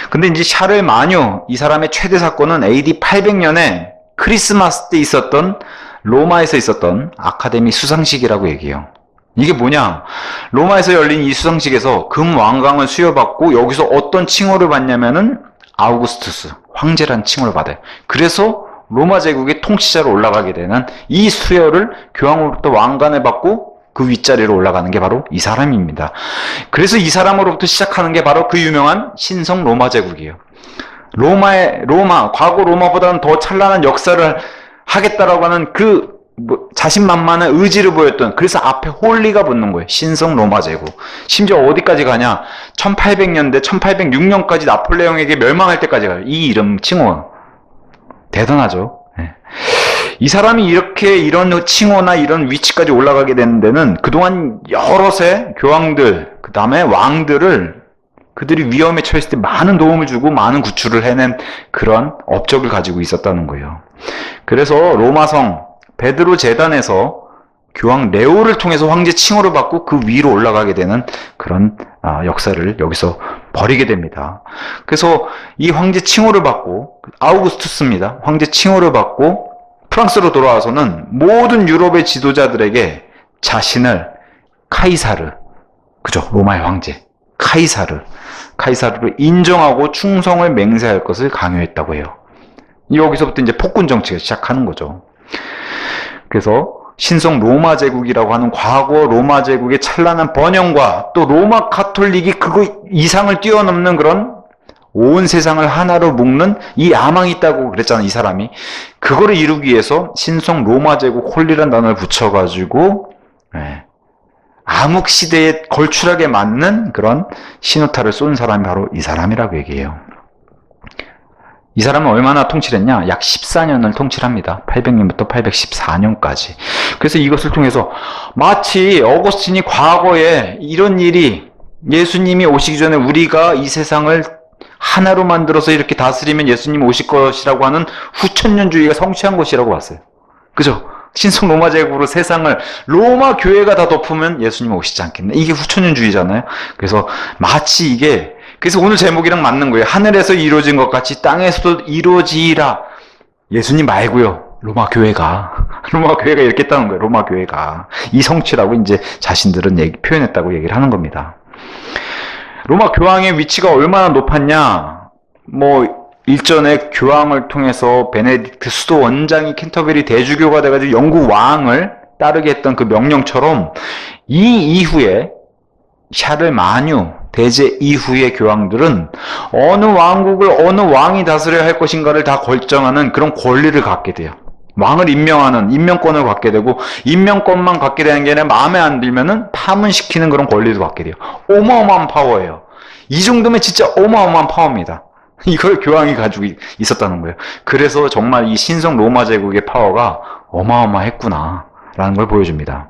근데 이제 샤를마뉴, 이 사람의 최대 사건은 AD 800년에 크리스마스 때 있었던, 로마에서 있었던 아카데미 수상식이라고 얘기해요. 이게 뭐냐? 로마에서 열린 이 수상식에서 금왕관을 수여받고 여기서 어떤 칭호를 받냐면은 아우구스투스, 황제란 칭호를 받아요. 그래서 로마 제국의 통치자로 올라가게 되는 이 수여를 교황으로부터 왕관을 받고 그 윗자리로 올라가는 게 바로 이 사람입니다. 그래서 이 사람으로부터 시작하는 게 바로 그 유명한 신성 로마 제국이에요. 과거 로마보다는 더 찬란한 역사를 하겠다라고 하는 그 자신만만한 의지를 보였던, 그래서 앞에 홀리가 붙는 거예요. 신성 로마 제국. 심지어 어디까지 가냐? 1800년대, 1806년까지 나폴레옹에게 멸망할 때까지 가요. 이 이름 칭호. 대단하죠. 네. 이 사람이 이렇게 이런 칭호나 이런 위치까지 올라가게 되는 데는 그동안 여럿의 교황들, 그 다음에 왕들을 그들이 위험에 처했을 때 많은 도움을 주고 많은 구출을 해낸 그런 업적을 가지고 있었다는 거예요. 그래서 로마성 베드로 제단에서 교황 레오를 통해서 황제 칭호를 받고 그 위로 올라가게 되는 그런 역사를 여기서 벌이게 됩니다. 그래서 이 황제 칭호를 받고, 아우구스투스입니다. 황제 칭호를 받고 프랑스로 돌아와서는 모든 유럽의 지도자들에게 자신을 카이사르, 그죠? 로마의 황제 카이사르를 인정하고 충성을 맹세할 것을 강요했다고 해요. 여기서부터 이제 폭군 정치가 시작하는 거죠. 그래서 신성 로마 제국이라고 하는 과거 로마 제국의 찬란한 번영과 또 로마 가톨릭이 그거 이상을 뛰어넘는 그런 온 세상을 하나로 묶는 이 야망이 있다고 그랬잖아요, 이 사람이. 그거를 이루기 위해서 신성 로마 제국 홀리라는 단어를 붙여가지고 암흑 시대에 걸출하게 맞는 그런 신호탄을 쏜 사람이 바로 이 사람이라고 얘기해요. 이 사람은 얼마나 통치했냐? 약 14년을 통치합니다. 800년부터 814년까지. 그래서 이것을 통해서 마치 어거스틴이 과거에 이런 일이, 예수님이 오시기 전에 우리가 이 세상을 하나로 만들어서 이렇게 다스리면 예수님이 오실 것이라고 하는 후천년주의가 성취한 것이라고 봤어요. 그죠? 신성 로마 제국으로 세상을 로마 교회가 다 덮으면 예수님이 오시지 않겠네. 이게 후천년주의잖아요. 그래서 마치 이게, 그래서 오늘 제목이랑 맞는 거예요. 하늘에서 이루어진 것 같이 땅에서도 이루어지라. 예수님 말고요. 로마 교회가 이렇게 했다는 거예요. 로마 교회가 이 성취라고 이제 자신들은 표현했다고 얘기를 하는 겁니다. 로마 교황의 위치가 얼마나 높았냐? 일전에 교황을 통해서 베네딕트 수도 원장이 캔터베리 대주교가 돼가지고 영국 왕을 따르게 했던 그 명령처럼 이 이후에 샤를 마뉴 대제 이후의 교황들은 어느 왕국을 어느 왕이 다스려야 할 것인가를 다 결정하는 그런 권리를 갖게 돼요. 왕을 임명하는 임명권을 갖게 되고, 임명권만 갖게 되는 게 아니라 마음에 안 들면은 파문시키는 그런 권리도 갖게 돼요. 어마어마한 파워예요. 이 정도면 진짜 어마어마한 파워입니다. 이걸 교황이 가지고 있었다는 거예요. 그래서 정말 이 신성 로마 제국의 파워가 어마어마했구나 라는 걸 보여줍니다.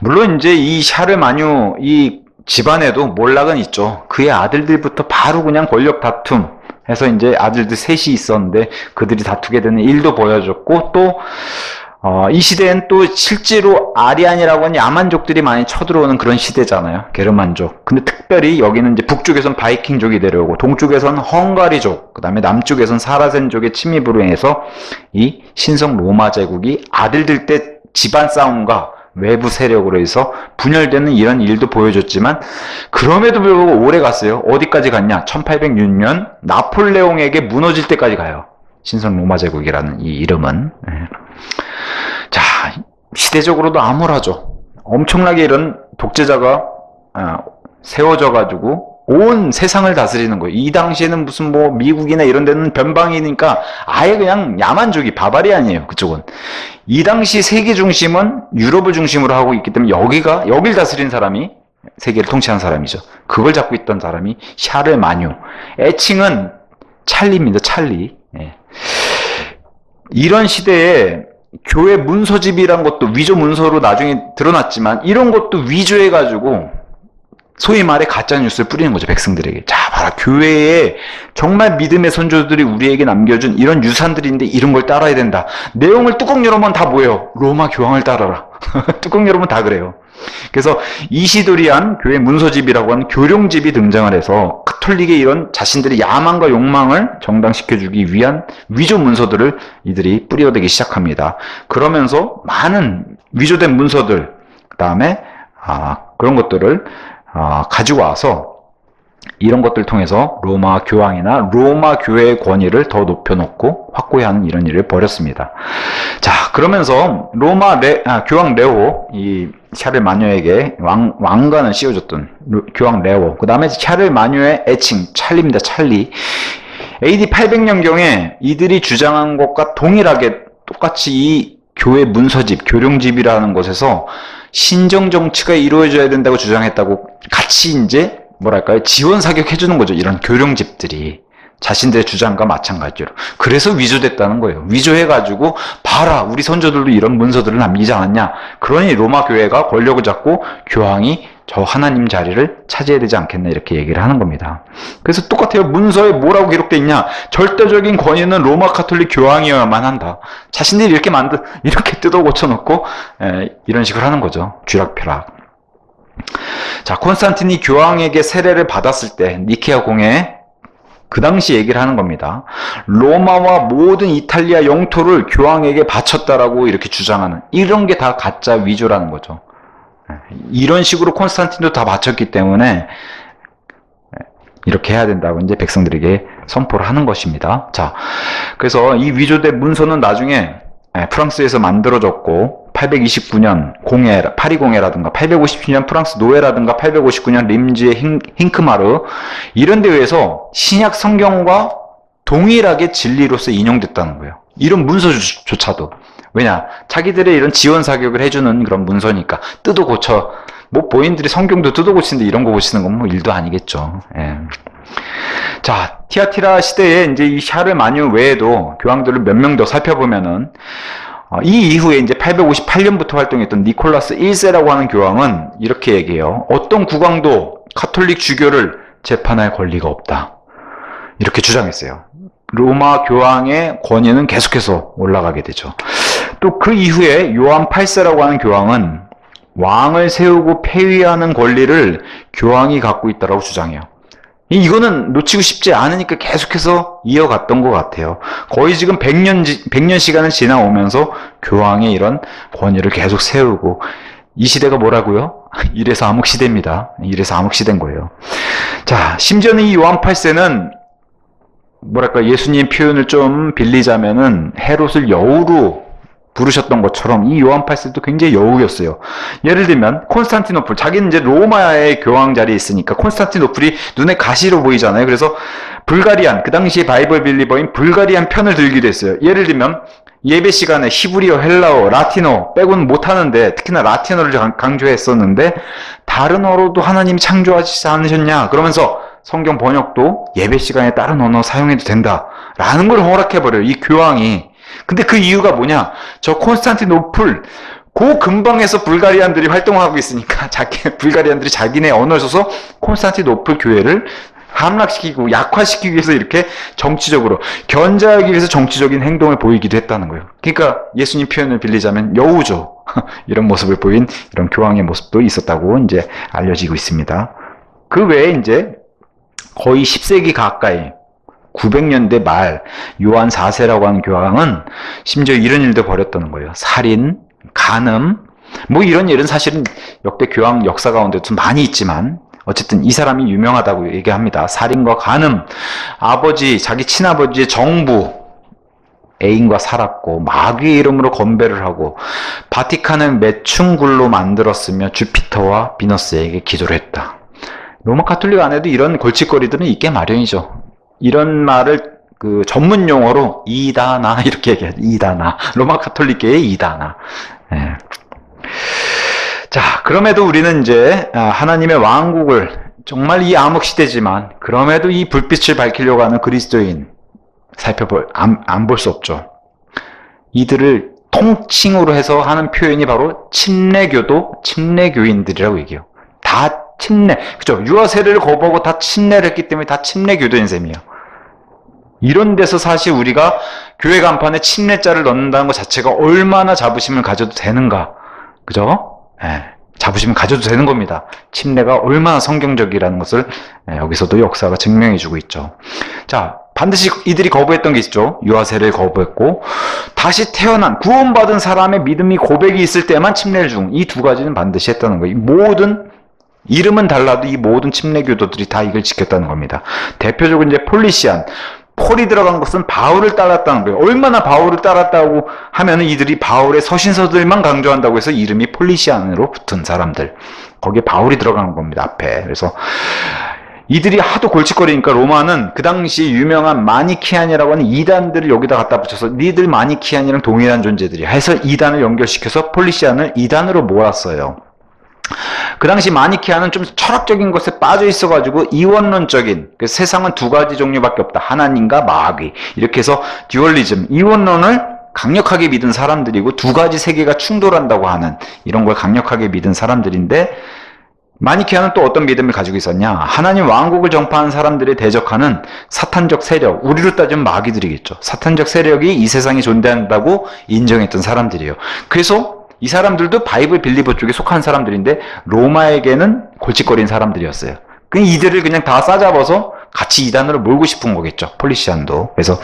물론 이제 이 샤르마뉴 이 집안에도 몰락은 있죠. 그의 아들들부터 바로 그냥 권력 다툼 해서 이제 아들들 셋이 있었는데 그들이 다투게 되는 일도 보여줬고, 또 이 시대엔 또 실제로 아리안이라고 하는 야만족들이 많이 쳐들어오는 그런 시대잖아요. 게르만족. 근데 특별히 여기는 이제 북쪽에선 바이킹족이 내려오고, 동쪽에선 헝가리족, 그 다음에 남쪽에선 사라센족의 침입으로 인해서 이 신성 로마 제국이 아들들 때 집안 싸움과 외부 세력으로 해서 분열되는 이런 일도 보여줬지만, 그럼에도 불구하고 오래 갔어요. 어디까지 갔냐? 1806년 나폴레옹에게 무너질 때까지 가요. 신성 로마 제국이라는 이 이름은. 자, 시대적으로도 암울하죠. 엄청나게 이런 독재자가 세워져가지고 온 세상을 다스리는 거예요. 이 당시에는 무슨 미국이나 이런 데는 변방이니까 아예 그냥 야만족이, 바바리안이에요. 그쪽은. 이 당시 세계 중심은 유럽을 중심으로 하고 있기 때문에 여길 다스린 사람이 세계를 통치한 사람이죠. 그걸 잡고 있던 사람이 샤르마뉴. 애칭은 찰리입니다. 찰리. 이런 시대에 교회 문서집이란 것도 위조 문서로 나중에 드러났지만, 이런 것도 위조해가지고 소위 말해 가짜 뉴스를 뿌리는 거죠, 백성들에게. 자, 봐라, 교회에 정말 믿음의 선조들이 우리에게 남겨준 이런 유산들인데 이런 걸 따라야 된다. 내용을 뚜껑 열어보면 다 뭐예요? 로마 교황을 따라라. 뚜껑 열어보면 다 그래요. 그래서 이시도리안 교회 문서집이라고 하는 교룡집이 등장을 해서 가톨릭의 이런 자신들의 야망과 욕망을 정당시켜주기 위한 위조 문서들을 이들이 뿌려대기 시작합니다. 그러면서 많은 위조된 문서들, 그 다음에 그런 것들을 가지고 와서 이런 것들을 통해서 로마 교황이나 로마 교회의 권위를 더 높여놓고 확고히 하는 이런 일을 벌였습니다. 자, 그러면서 교황 레오, 이 샤르마뉴에게 왕관을 씌워줬던 교황 레오, 그 다음에 샤르마뉴의 애칭 찰리입니다. 찰리. AD 800년경에 이들이 주장한 것과 동일하게 똑같이 이 교회 문서집, 교룡집이라는 곳에서 신정 정치가 이루어져야 된다고 주장했다고 같이 이제 지원 사격해주는 거죠. 이런 교룡집들이 자신들의 주장과 마찬가지로. 그래서 위조됐다는 거예요. 위조해가지고 봐라, 우리 선조들도 이런 문서들을 남기지 않았냐. 그러니 로마 교회가 권력을 잡고 교황이 저 하나님 자리를 차지해야 되지 않겠나 이렇게 얘기를 하는 겁니다. 그래서 똑같아요. 문서에 뭐라고 기록되어 있냐? 절대적인 권위는 로마 가톨릭 교황이어야만 한다. 자신들이 이렇게 뜯어 고쳐놓고 이런 식으로 하는 거죠. 쥐락펴락. 자, 콘스탄틴이 교황에게 세례를 받았을 때 니케아 공회 그 당시 얘기를 하는 겁니다. 로마와 모든 이탈리아 영토를 교황에게 바쳤다라고 이렇게 주장하는 이런 게 다 가짜 위조라는 거죠. 이런 식으로 콘스탄틴도 다 바쳤기 때문에 이렇게 해야 된다고 이제 백성들에게 선포를 하는 것입니다. 자, 그래서 이 위조된 문서는 나중에 프랑스에서 만들어졌고 829년 공회, 파리 공회라든가 857년 프랑스 노예라든가 859년 림즈의 힌크마르 이런 데 의해서 신약 성경과 동일하게 진리로서 인용됐다는 거예요. 이런 문서조차도. 왜냐? 자기들의 이런 지원 사격을 해주는 그런 문서니까 뜯어 고쳐. 뭐 보인들이 성경도 뜯어 고치는데 이런 거 고치는 건 뭐 일도 아니겠죠. 예. 자, 티아티라 시대에 이제 이 샤르마뉴 외에도 교황들을 몇 명 더 살펴보면은 이 이후에 이제 858년부터 활동했던 니콜라스 1세라고 하는 교황은 이렇게 얘기해요. 어떤 국왕도 카톨릭 주교를 재판할 권리가 없다. 이렇게 주장했어요. 로마 교황의 권위는 계속해서 올라가게 되죠. 또 그 이후에 요한 8세라고 하는 교황은 왕을 세우고 폐위하는 권리를 교황이 갖고 있다고 주장해요. 이거는 놓치고 싶지 않으니까 계속해서 이어갔던 것 같아요. 거의 지금 100년 시간을 지나오면서 교황의 이런 권위를 계속 세우고 이 시대가 뭐라고요? 이래서 암흑 시대입니다. 이래서 암흑 시대인 거예요. 자, 심지어는 이 요한 8세는 뭐랄까 예수님 표현을 좀 빌리자면은 헤롯을 여우로 부르셨던 것처럼 이 요한 8세도 굉장히 여우였어요. 예를 들면 콘스탄티노플, 자기는 이제 로마의 교황 자리에 있으니까 콘스탄티노플이 눈에 가시로 보이잖아요. 그래서 불가리안, 그 당시에 바이블 빌리버인 불가리안 편을 들기도 했어요. 예를 들면 예배 시간에 히브리어, 헬라어, 라틴어 빼고는 못하는데 특히나 라틴어를 강조했었는데 다른 어로도 하나님 창조하시지 않으셨냐 그러면서 성경 번역도 예배 시간에 다른 언어 사용해도 된다라는 걸 허락해버려요. 이 교황이. 근데 그 이유가 뭐냐? 저 콘스탄티노플 그 근방에서 불가리안들이 활동하고 있으니까 불가리안들이 자기네 언어를 써서 콘스탄티노플 교회를 함락시키고 약화시키기 위해서 이렇게 정치적으로 견제하기 위해서 정치적인 행동을 보이기도 했다는 거예요. 그러니까 예수님 표현을 빌리자면 여우죠. 이런 모습을 보인 이런 교황의 모습도 있었다고 이제 알려지고 있습니다. 그 외에 이제 거의 10세기 가까이 900년대 말 요한 4세라고 하는 교황은 심지어 이런 일도 벌였다는 거예요. 살인, 간음, 뭐 이런 일은 사실은 역대 교황 역사 가운데 좀 많이 있지만 어쨌든 이 사람이 유명하다고 얘기합니다. 살인과 간음, 자기 친아버지의 정부, 애인과 살았고 마귀의 이름으로 건배를 하고 바티칸을 매춘굴로 만들었으며 주피터와 비너스에게 기도를 했다. 로마 가톨릭 안에도 이런 골칫거리들은 있게 마련이죠. 이런 말을 그 전문 용어로 이다나 이렇게 얘기하죠. 이다나. 로마 가톨릭계의 이다나. 네. 자, 그럼에도 우리는 이제 하나님의 왕국을 정말 이 암흑 시대지만 그럼에도 이 불빛을 밝히려고 하는 그리스도인 안 볼 수 없죠. 이들을 통칭으로 해서 하는 표현이 바로 침례교도 침례교인들이라고 얘기해요. 다 침례, 그죠? 유아 세례를 거부하고 다 침례를 했기 때문에 다 침례교도인 셈이에요. 이런 데서 사실 우리가 교회 간판에 침례자를 넣는다는 것 자체가 얼마나 자부심을 가져도 되는가, 그죠? 예, 자부심을 가져도 되는 겁니다. 침례가 얼마나 성경적이라는 것을 여기서도 역사가 증명해주고 있죠. 자, 반드시 이들이 거부했던 게 있죠. 유아 세례를 거부했고 다시 태어난 구원받은 사람의 믿음이 고백이 있을 때만 침례를 준 이 두 가지는 반드시 했다는 거예요. 모든 이름은 달라도 이 모든 침례교도들이 다 이걸 지켰다는 겁니다. 대표적으로 이제 폴리시안, 폴이 들어간 것은 바울을 따랐다는 거예요. 얼마나 바울을 따랐다고 하면 이들이 바울의 서신서들만 강조한다고 해서 이름이 폴리시안으로 붙은 사람들. 거기에 바울이 들어간 겁니다. 앞에. 그래서 이들이 하도 골칫거리니까 로마는 그 당시 유명한 마니키안이라고 하는 이단들을 여기다 갖다 붙여서 니들 마니키안이랑 동일한 존재들이야 해서 이단을 연결시켜서 폴리시안을 이단으로 몰았어요. 그 당시 마니키아는 좀 철학적인 것에 빠져 있어가지고 이원론적인, 세상은 두 가지 종류밖에 없다. 하나님과 마귀. 이렇게 해서 듀얼리즘, 이원론을 강력하게 믿은 사람들이고 두 가지 세계가 충돌한다고 하는 이런 걸 강력하게 믿은 사람들인데 마니케아는 또 어떤 믿음을 가지고 있었냐? 하나님 왕국을 정파하는 사람들에 대적하는 사탄적 세력, 우리로 따지면 마귀들이겠죠. 사탄적 세력이 이 세상에 존재한다고 인정했던 사람들이에요. 그래서 이 사람들도 바이블 빌리버 쪽에 속한 사람들인데 로마에게는 골칫거린 사람들이었어요. 이들을 그냥 다 싸잡아서 같이 이단으로 몰고 싶은 거겠죠. 폴리시안도. 그래서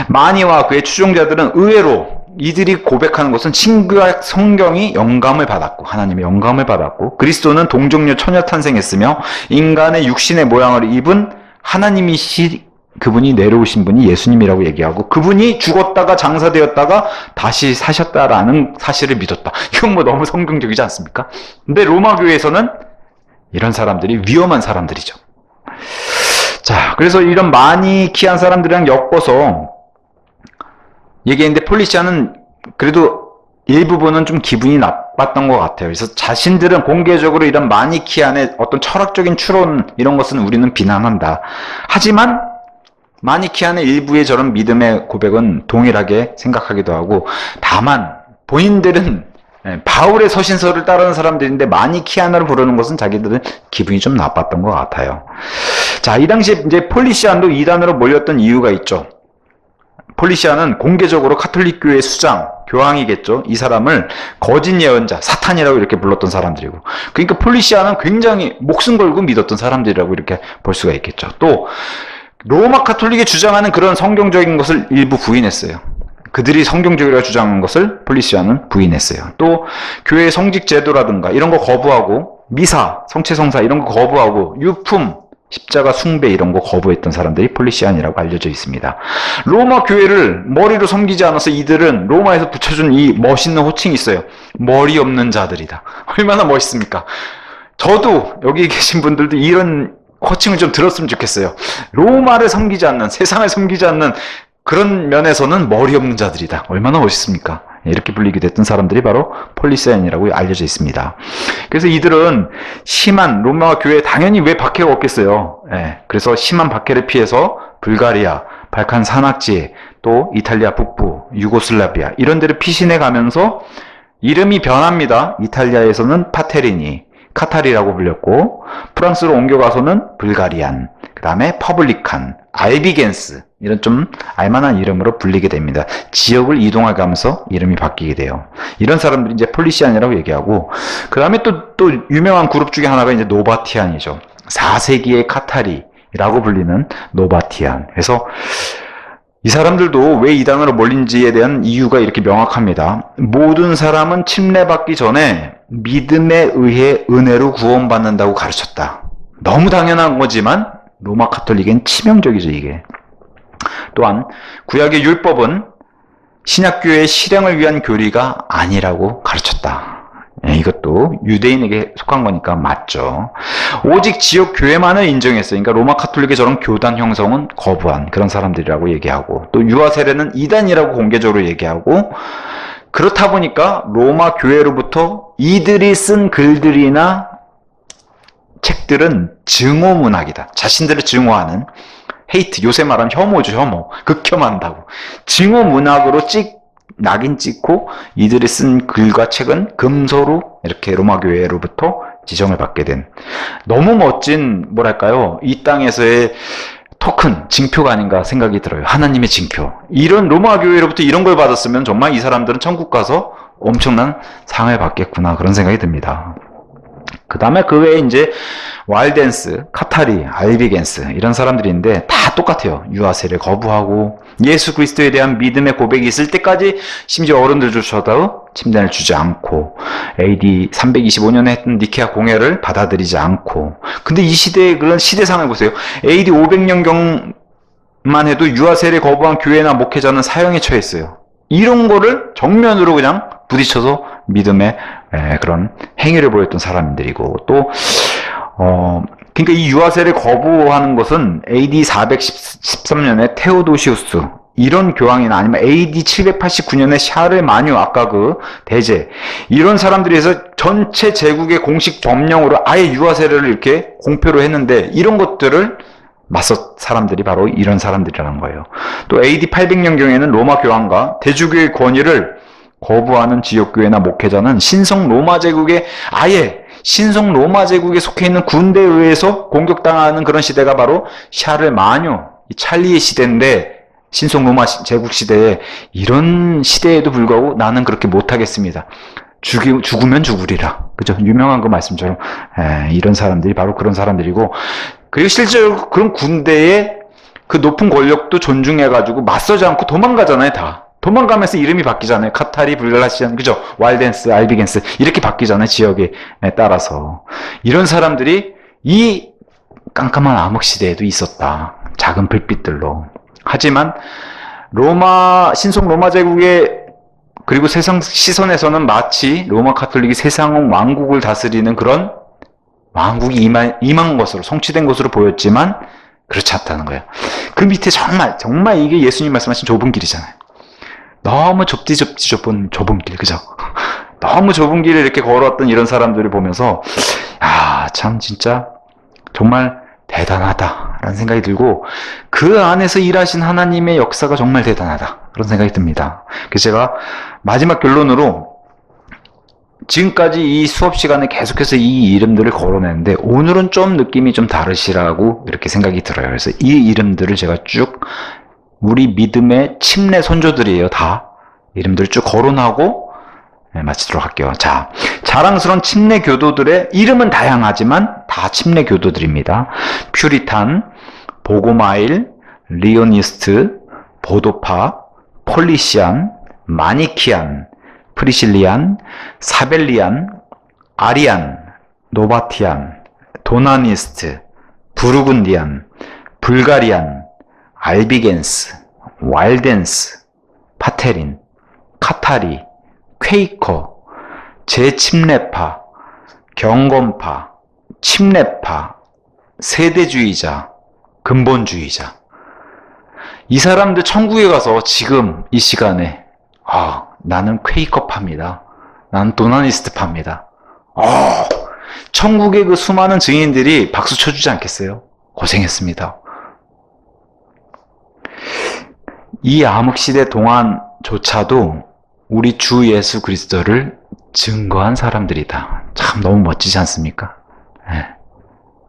마니와 그의 추종자들은 의외로 이들이 고백하는 것은 신구약 성경이 영감을 받았고 하나님의 영감을 받았고 그리스도는 동정녀 처녀 탄생했으며 인간의 육신의 모양을 입은 하나님이시 그분이 내려오신 분이 예수님이라고 얘기하고 그분이 죽었다가 장사되었다가 다시 사셨다라는 사실을 믿었다. 이건 뭐 너무 성경적이지 않습니까? 근데 로마 교회에서는 이런 사람들이 위험한 사람들이죠. 자, 그래서 이런 마니키한 사람들이랑 엮어서 얘기했는데 폴리시아는 그래도 일부분은 좀 기분이 나빴던 것 같아요. 그래서 자신들은 공개적으로 이런 마니키안의 어떤 철학적인 추론 이런 것은 우리는 비난한다. 하지만 마니키안의 일부의 저런 믿음의 고백은 동일하게 생각하기도 하고 다만 본인들은 바울의 서신서를 따르는 사람들인데 마니키안을 부르는 것은 자기들은 기분이 좀 나빴던 것 같아요. 자, 이 당시에 이제 폴리시안도 이단으로 몰렸던 이유가 있죠. 폴리시아는 공개적으로 카톨릭 교회의 수장, 교황이겠죠. 이 사람을 거짓 예언자, 사탄이라고 이렇게 불렀던 사람들이고. 그러니까 폴리시아는 굉장히 목숨 걸고 믿었던 사람들이라고 이렇게 볼 수가 있겠죠. 또 로마 카톨릭이 주장하는 그런 성경적인 것을 일부 부인했어요. 그들이 성경적이라고 주장한 것을 폴리시아는 부인했어요. 또 교회의 성직 제도라든가 이런 거 거부하고 미사, 성체성사 이런 거 거부하고 유품, 십자가 숭배 이런 거 거부했던 사람들이 폴리시안이라고 알려져 있습니다. 로마 교회를 머리로 섬기지 않아서 이들은 로마에서 붙여준 이 멋있는 호칭이 있어요. 머리 없는 자들이다. 얼마나 멋있습니까? 저도 여기 계신 분들도 이런 호칭을 좀 들었으면 좋겠어요. 로마를 섬기지 않는, 세상을 섬기지 않는 그런 면에서는 머리 없는 자들이다. 얼마나 멋있습니까? 이렇게 불리게 됐던 사람들이 바로 폴리시안이라고 알려져 있습니다. 그래서 이들은 심한 로마 교회에 당연히 왜 박해가 없겠어요. 그래서 심한 박해를 피해서 불가리아, 발칸 산악지, 또 이탈리아 북부, 유고슬라비아 이런 데를 피신해 가면서 이름이 변합니다. 이탈리아에서는 파테리니, 카타리라고 불렸고 프랑스로 옮겨가서는 불가리안, 그 다음에 퍼블리칸, 알비겐스 이런 좀 알만한 이름으로 불리게 됩니다. 지역을 이동하면서 이름이 바뀌게 돼요. 이런 사람들이 이제 폴리시안이라고 얘기하고 그 다음에 또 유명한 그룹 중에 하나가 이제 노바티안이죠. 4세기의 카타리라고 불리는 노바티안. 그래서 이 사람들도 왜 이단으로 몰린지에 대한 이유가 이렇게 명확합니다. 모든 사람은 침례받기 전에 믿음에 의해 은혜로 구원받는다고 가르쳤다. 너무 당연한 거지만 로마 카톨릭엔 치명적이죠, 이게. 또한 구약의 율법은 신약교회의 실행을 위한 교리가 아니라고 가르쳤다. 이것도 유대인에게 속한 거니까 맞죠. 오직 지역 교회만을 인정했어요. 그러니까 로마 카톨릭의 저런 교단 형성은 거부한 그런 사람들이라고 얘기하고 또 유아 세례는 이단이라고 공개적으로 얘기하고 그렇다 보니까 로마 교회로부터 이들이 쓴 글들이나 책들은 증오 문학이다. 자신들을 증오하는 헤이트, 요새 말하는 혐오죠, 혐오. 극혐한다고. 증오 문학으로 낙인 찍고 이들이 쓴 글과 책은 금서로 이렇게 로마 교회로부터 지정을 받게 된 너무 멋진 뭐랄까요? 이 땅에서의 토큰, 징표가 아닌가 생각이 들어요. 하나님의 징표. 이런 로마 교회로부터 이런 걸 받았으면 정말 이 사람들은 천국 가서 엄청난 상을 받겠구나 그런 생각이 듭니다. 그 다음에 그 외에 이제 왈덴스, 카타리, 알비겐스 이런 사람들인데 다 똑같아요. 유아세를 거부하고 예수 그리스도에 대한 믿음의 고백이 있을 때까지 심지어 어른들조차도 침례를 주지 않고 AD 325년에 했던 니케아 공회를 받아들이지 않고 근데 이 시대의 그런 시대상을 보세요. AD 500년경만 해도 유아세를 거부한 교회나 목회자는 사형에 처했어요. 이런 거를 정면으로 그냥 부딪혀서 믿음의 그런 행위를 보였던 사람들이고 또 그러니까 이 유아세를 거부하는 것은 AD 413년에 테오도시우스 이런 교황이나 아니면 AD 789년에 샤르마뉴 아까 그 대제 이런 사람들이 해서 전체 제국의 공식 법령으로 아예 유아세를 이렇게 공표로 했는데 이런 것들을 맞섰 사람들이 바로 이런 사람들이라는 거예요. 또 AD 800년경에는 로마 교황과 대주교의 권위를 거부하는 지역교회나 목회자는 신성 로마 제국에 아예 신성 로마 제국에 속해 있는 군대에 의해서 공격당하는 그런 시대가 바로 샤를마뇨, 이 찰리의 시대인데, 신성 로마 제국 시대에 이런 시대에도 불구하고 나는 그렇게 못하겠습니다. 죽으면 죽으리라. 그죠? 유명한 그 말씀처럼 이런 사람들이 바로 그런 사람들이고, 그리고 실제로 그런 군대에 그 높은 권력도 존중해가지고 맞서지 않고 도망가잖아요, 다. 도망가면서 이름이 바뀌잖아요. 카타리, 블라시안, 그죠? 와일덴스, 알비겐스 이렇게 바뀌잖아요, 지역에 따라서. 이런 사람들이 이 깜깜한 암흑 시대에도 있었다. 작은 불빛들로. 하지만 신성 로마 제국의 그리고 세상 시선에서는 마치 로마 카톨릭이 세상 왕국을 다스리는 그런 왕국이 임한 것으로, 성취된 것으로 보였지만 그렇지 않다는 거예요. 그 밑에 정말 이게 예수님 말씀하신 좁은 길이잖아요. 너무 좁은 길, 그죠? 너무 좁은 길을 이렇게 걸어왔던 이런 사람들을 보면서, 참 진짜 정말 대단하다라는 생각이 들고, 그 안에서 일하신 하나님의 역사가 정말 대단하다. 그런 생각이 듭니다. 그래서 제가 마지막 결론으로 지금까지 이 수업 시간에 계속해서 이 이름들을 걸어내는데 오늘은 좀 느낌이 좀 다르시라고 이렇게 생각이 들어요. 그래서 이 이름들을 제가 쭉 우리 믿음의 침례 선조들이에요. 다 이름들을 쭉 거론하고 마치도록 할게요. 자, 자랑스러운 침례 교도들의 이름은 다양하지만 다 침례 교도들입니다. 퓨리탄, 보고마일, 리오니스트, 보도파, 폴리시안, 마니키안, 프리실리안, 사벨리안, 아리안, 노바티안, 도나니스트, 부르군디안, 불가리안, 알비겐스, 와일덴스, 파테린, 카타리, 퀘이커, 재침례파, 경건파, 침례파, 세대주의자, 근본주의자. 이 사람들 천국에 가서 지금 이 시간에 나는 퀘이커파입니다. 나는 도나니스트파입니다. 천국의 그 수많은 증인들이 박수 쳐주지 않겠어요? 고생했습니다. 이 암흑시대 동안조차도 우리 주 예수 그리스도를 증거한 사람들이다. 참 너무 멋지지 않습니까?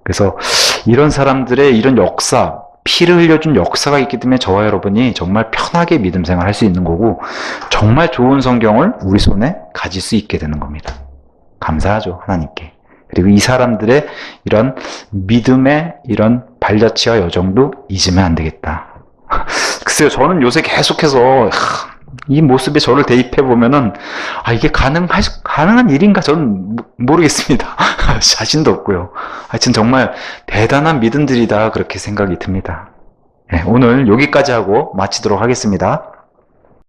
그래서 이런 사람들의 이런 역사, 피를 흘려준 역사가 있기 때문에 저와 여러분이 정말 편하게 믿음 생활할 수 있는 거고 정말 좋은 성경을 우리 손에 가질 수 있게 되는 겁니다. 감사하죠, 하나님께. 그리고 이 사람들의 이런 믿음의 이런 발자취와 여정도 잊으면 안 되겠다. 글쎄요, 저는 요새 계속해서 이 모습에 저를 대입해 보면은 이게 가능한 일인가 저는 모르겠습니다. 자신도 없고요. 하여튼 정말 대단한 믿음들이다 그렇게 생각이 듭니다. 오늘 여기까지 하고 마치도록 하겠습니다.